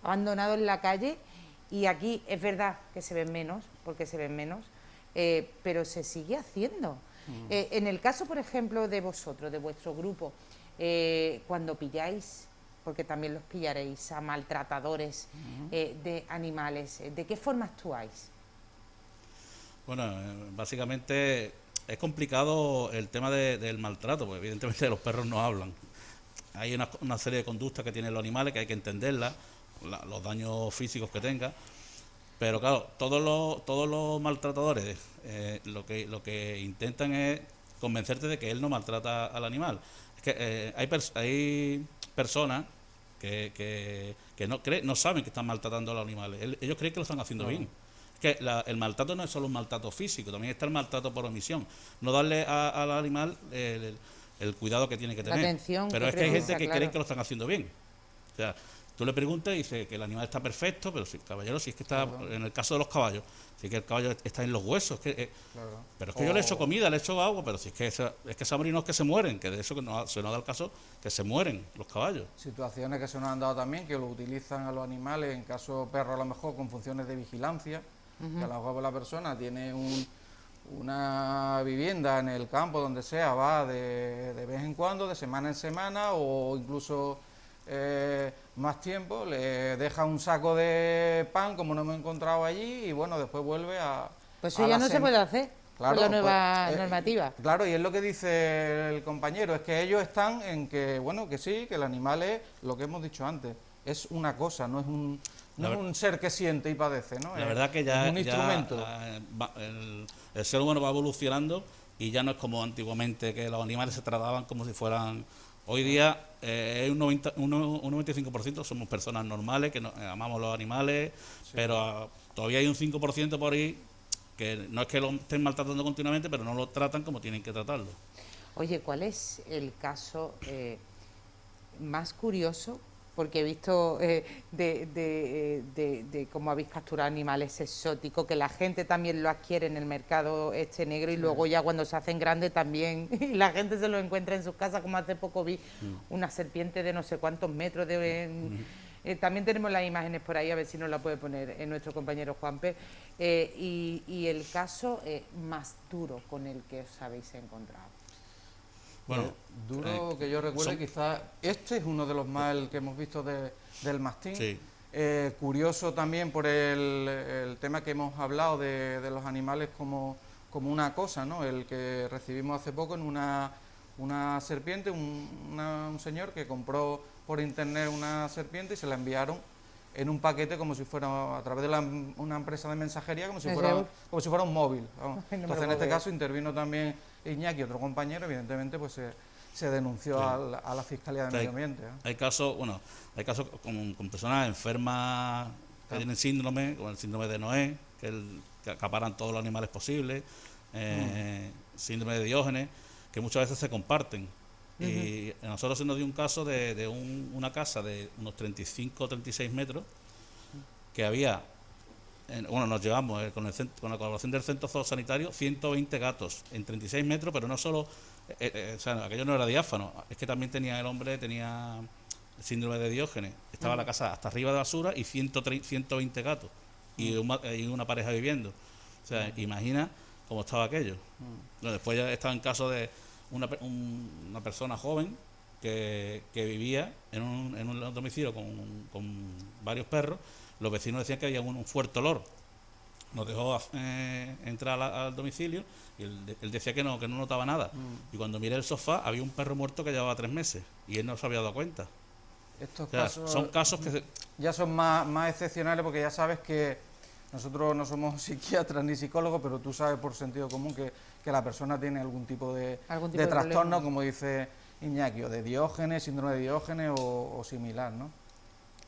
Speaker 1: abandonado en la calle, y aquí es verdad que se ven menos, porque se ven menos, pero se sigue haciendo. En el caso, por ejemplo, de vosotros, de vuestro grupo, cuando pilláis, porque también los pillaréis, a maltratadores de animales, ¿de qué forma actuáis?
Speaker 5: Bueno, básicamente es complicado el tema del maltrato, porque evidentemente los perros no hablan. Hay una serie de conductas que tienen los animales que hay que entenderlas, los daños físicos que tengan, pero claro, todos los maltratadores lo que intentan es convencerte de que él no maltrata al animal. Es que hay personas que no saben que están maltratando a los animales. Ellos creen que lo están haciendo bien. Que el maltrato no es solo un maltrato físico, también está el maltrato por omisión. No darle al animal el cuidado que tiene que tener.
Speaker 1: Atención,
Speaker 5: pero
Speaker 1: que
Speaker 5: es que hay gente
Speaker 1: precisa,
Speaker 5: que
Speaker 1: claro.
Speaker 5: cree que lo están haciendo bien. O sea, tú le preguntas y dice que el animal está perfecto, pero si, caballero, si es que está, en el caso de los caballos, si es que el caballo está en los huesos, pero es que yo le echo comida, le echo agua, pero si es que se han morido que se mueren, que de eso que se nos da el caso, que se mueren los caballos.
Speaker 4: Situaciones que se nos han dado también, que lo utilizan a los animales, en caso perro a lo mejor con funciones de vigilancia, que a lo mejor la persona tiene una vivienda en el campo, donde sea, va de vez en cuando, de semana en semana, o incluso más tiempo, le deja un saco de pan, como no hemos encontrado allí, y bueno, después vuelve a...
Speaker 1: Pues eso ya no se puede hacer,
Speaker 4: Claro,
Speaker 1: con la nueva
Speaker 4: pues,
Speaker 1: normativa.
Speaker 4: Claro, y es lo que dice el compañero, es que ellos están en que, bueno, que sí, que el animal es lo que hemos dicho antes, es una cosa, no es un ser que siente y padece, ¿no?
Speaker 5: La verdad que ya,
Speaker 4: es un instrumento.
Speaker 5: El ser humano va evolucionando y ya no es como antiguamente, que los animales se trataban como si fueran... Hoy día un 95% somos personas normales, que amamos los animales, pero todavía hay un 5% por ahí que no es que lo estén maltratando continuamente, pero no lo tratan como tienen que tratarlo.
Speaker 1: Oye, ¿cuál es el caso más curioso? Porque he visto de cómo habéis capturado animales exóticos, que la gente también lo adquiere en el mercado negro, y luego ya cuando se hacen grandes también y la gente se los encuentra en sus casas, como hace poco vi una serpiente de no sé cuántos metros. También tenemos las imágenes por ahí, a ver si nos la puede poner nuestro compañero Juanpe. Y el caso más duro con el que os habéis encontrado.
Speaker 5: Bueno,
Speaker 4: duro que yo recuerde, quizás este es uno de los más que hemos visto del mastín.
Speaker 5: Sí.
Speaker 4: Curioso también por el tema que hemos hablado de los animales como una cosa, ¿no? El que recibimos hace poco en una serpiente, un señor que compró por internet una serpiente y se la enviaron en un paquete como si fuera a través de una empresa de mensajería, como si fuera un móvil. Vamos. Entonces en este caso intervino también Iñaki, otro compañero, evidentemente pues se denunció a la Fiscalía de Medio Ambiente.
Speaker 5: Hay casos con personas enfermas que tienen síndrome, como el síndrome de Noé, que acaparan todos los animales posibles, síndrome de Diógenes, que muchas veces se comparten. Y a nosotros se nos dio un caso de una casa de unos 35 o 36 metros que había, nos llevamos con la colaboración del centro zoosanitario 120 gatos en 36 metros, pero no solo, o sea, aquello no era diáfano, es que también tenía síndrome de Diógenes, estaba la casa hasta arriba de basura y 120 gatos y una pareja viviendo. O sea, imagina cómo estaba aquello. No, después ya estaba en caso de una persona joven que vivía en un domicilio con varios perros. Los vecinos decían que había un fuerte olor. Nos dejó entrar al domicilio y él decía que no notaba nada. Y cuando miré el sofá había un perro muerto que llevaba 3 meses y él no se había dado cuenta.
Speaker 4: Estos
Speaker 5: casos son casos que
Speaker 4: ya son más excepcionales, porque ya sabes que nosotros no somos psiquiatras ni psicólogos, pero tú sabes por sentido común que la persona tiene algún tipo de trastorno, problema, como dice Iñaki, o de Diógenes, síndrome de Diógenes o similar, ¿no?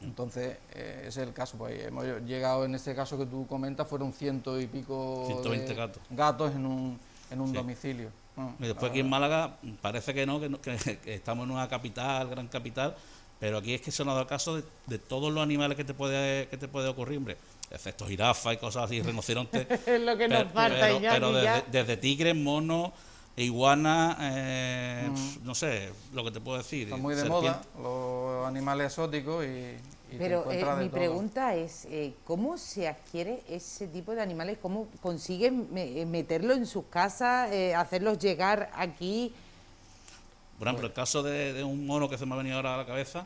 Speaker 4: Entonces, ese es el caso. Pues hemos llegado, en este caso que tú comentas, fueron 100 y pico
Speaker 5: 120
Speaker 4: gatos en un domicilio.
Speaker 5: Y después aquí en Málaga parece que no, que estamos en una capital, gran capital, pero aquí es que se nos da el caso de todos los animales que te puede ocurrir, hombre, excepto jirafas y cosas así, rinocerontes.
Speaker 1: Es lo que nos falta, Iñaki,
Speaker 5: pero
Speaker 1: ya.
Speaker 5: desde tigres, monos, iguanas, no sé, lo que te puedo decir.
Speaker 4: Están muy de moda los animales exóticos y te
Speaker 1: Pero
Speaker 4: encuentras de
Speaker 1: mi
Speaker 4: todo.
Speaker 1: pregunta es, ¿cómo se adquiere ese tipo de animales? ¿Cómo consiguen meterlo en sus casas, hacerlos llegar aquí?
Speaker 5: Por ejemplo, el caso de un mono que se me ha venido ahora a la cabeza,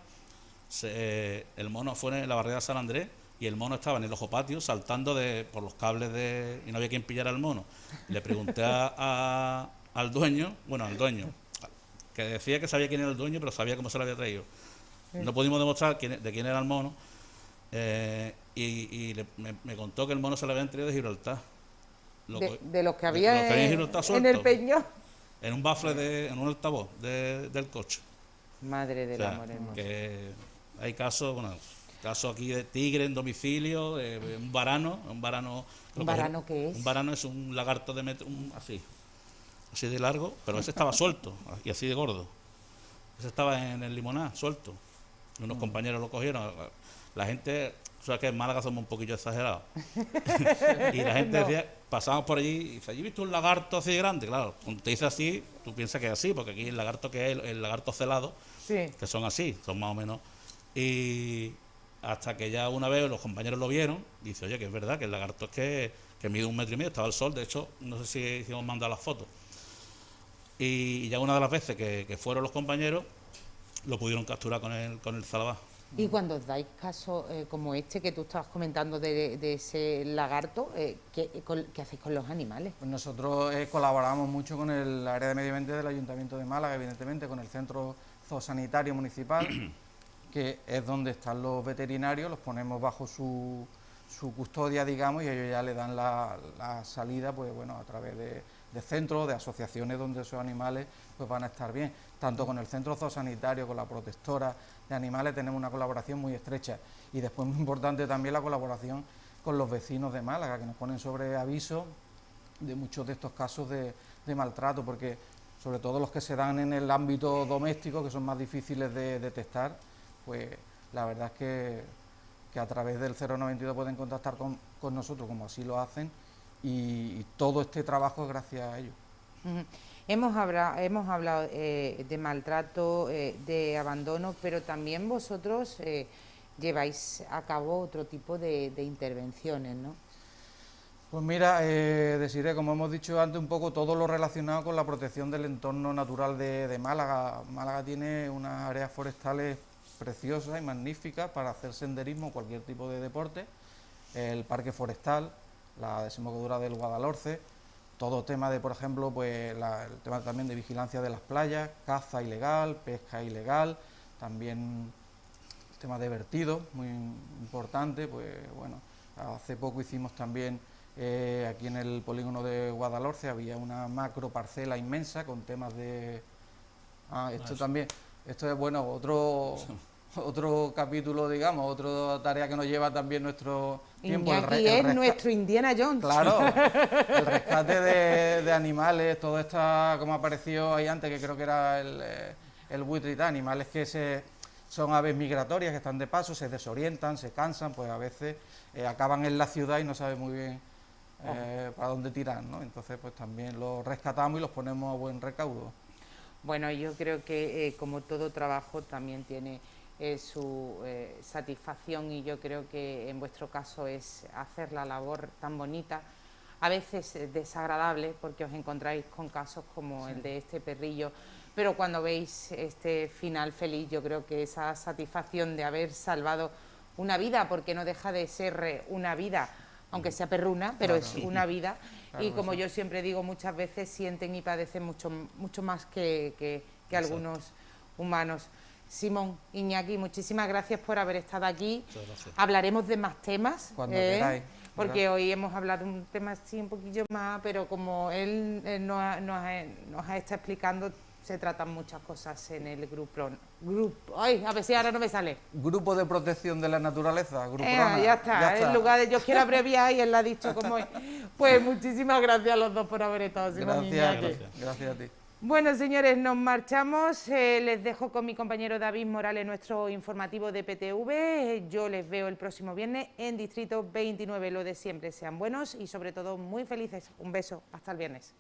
Speaker 5: el mono fue en la barriada de San Andrés y el mono estaba en el ojo patio saltando por los cables y no había quien pillara al mono. Le pregunté al dueño, que decía que sabía quién era el dueño, pero sabía cómo se lo había traído. No pudimos demostrar de quién era el mono me contó que el mono se lo habían traído de Gibraltar.
Speaker 1: De los que había
Speaker 5: en Gibraltar
Speaker 1: en
Speaker 5: suelto,
Speaker 1: el peñón.
Speaker 5: en un bafle, en un altavoz del coche.
Speaker 1: Madre del
Speaker 5: O sea,
Speaker 1: amor hermoso.
Speaker 5: que hay casos aquí de tigre en domicilio, un varano.
Speaker 1: ¿Un varano qué es?
Speaker 5: Un varano es un lagarto de metro, así de largo, pero ese estaba suelto y así de gordo. Ese estaba en el Limoná, suelto. Unos compañeros lo cogieron. La gente, o sea que en Málaga somos un poquillo exagerados. Y la gente decía, pasábamos por allí y dice, ¿has visto un lagarto así grande? Claro, cuando te dice así, tú piensas que es así, porque aquí el lagarto que es el lagarto celado,
Speaker 1: Sí.
Speaker 5: que son así, son más o menos. Y hasta que ya una vez los compañeros lo vieron, dice, oye, que es verdad que el lagarto es que mide 1,5 metros, estaba al sol, de hecho, no sé si hicimos mandar las fotos. Y ya una de las veces que fueron los compañeros, lo pudieron capturar con el Zalabá.
Speaker 1: Y cuando os dais casos como este que tú estabas comentando de ese lagarto, ¿qué hacéis con los animales?
Speaker 4: Pues nosotros colaboramos mucho con el área de medio ambiente del Ayuntamiento de Málaga, evidentemente, con el Centro Zoosanitario Municipal, que es donde están los veterinarios, los ponemos bajo su custodia, digamos, y ellos ya le dan la salida, pues bueno, a través de centros, de asociaciones donde esos animales pues van a estar bien. Tanto con el Centro Zoosanitario, con la protectora de animales, tenemos una colaboración muy estrecha. Y después, muy importante también, la colaboración con los vecinos de Málaga, que nos ponen sobre aviso de muchos de estos casos de maltrato, porque sobre todo los que se dan en el ámbito doméstico, que son más difíciles de detectar, pues la verdad es que a través del 092 pueden contactar con nosotros, como así lo hacen, y todo este trabajo es gracias a ellos.
Speaker 1: Ujú. Hemos hablado de maltrato, de abandono, pero también vosotros lleváis a cabo otro tipo de intervenciones, ¿no?
Speaker 4: Pues mira, Desiré, como hemos dicho antes, un poco todo lo relacionado con la protección del entorno natural de Málaga. Málaga tiene unas áreas forestales preciosas y magníficas para hacer senderismo, cualquier tipo de deporte. El parque forestal, la desembocadura del Guadalhorce, todo tema de, por ejemplo, pues el tema también de vigilancia de las playas, caza ilegal, pesca ilegal, también el tema de vertidos, muy importante. Pues bueno, hace poco hicimos también aquí en el polígono de Guadalhorce, había una macro parcela inmensa con temas de... esto es bueno, otro capítulo, digamos, otra tarea que nos lleva también nuestro tiempo.
Speaker 1: Iñaki es nuestro Indiana Jones.
Speaker 4: Claro, el rescate de animales, todo esto como apareció ahí antes, que creo que era el buitre y tal, animales que son aves migratorias, que están de paso, se desorientan, se cansan, pues a veces acaban en la ciudad y no saben muy bien para dónde tirar, ¿no? Entonces pues también los rescatamos y los ponemos a buen recaudo.
Speaker 1: Bueno, yo creo que como todo trabajo también tiene su satisfacción, y yo creo que en vuestro caso es hacer la labor tan bonita, a veces desagradable, porque os encontráis con casos como el de este perrillo, pero cuando veis este final feliz, yo creo que esa satisfacción de haber salvado una vida, porque no deja de ser una vida, aunque sea perruna, pero
Speaker 4: Claro.
Speaker 1: es una vida.
Speaker 4: Claro
Speaker 1: Y como
Speaker 4: que sí.
Speaker 1: yo siempre digo, muchas veces sienten y padecen mucho más que algunos humanos. Simón, Iñaki, muchísimas gracias por haber estado aquí.
Speaker 5: Muchas gracias.
Speaker 1: Hablaremos de más temas,
Speaker 4: Cuando queráis.
Speaker 1: porque hoy hemos hablado de un tema así un poquillo más, pero como él nos ha estado explicando, se tratan muchas cosas en el grupo. Ay, a ver si ahora no me sale.
Speaker 4: Grupo de protección de la naturaleza, grupo
Speaker 1: Ya está, en lugar de yo quiero abreviar y él lo ha dicho como es. Pues Pues muchísimas gracias a los dos por haber estado, Simón
Speaker 4: Gracias,
Speaker 1: Iñaki.
Speaker 4: gracias a ti.
Speaker 1: Bueno, señores, nos marchamos. Les dejo con mi compañero David Morales nuestro informativo de PTV. Yo les veo el próximo viernes en Distrito 29. Lo de siempre, sean buenos y sobre todo muy felices. Un beso, hasta el viernes.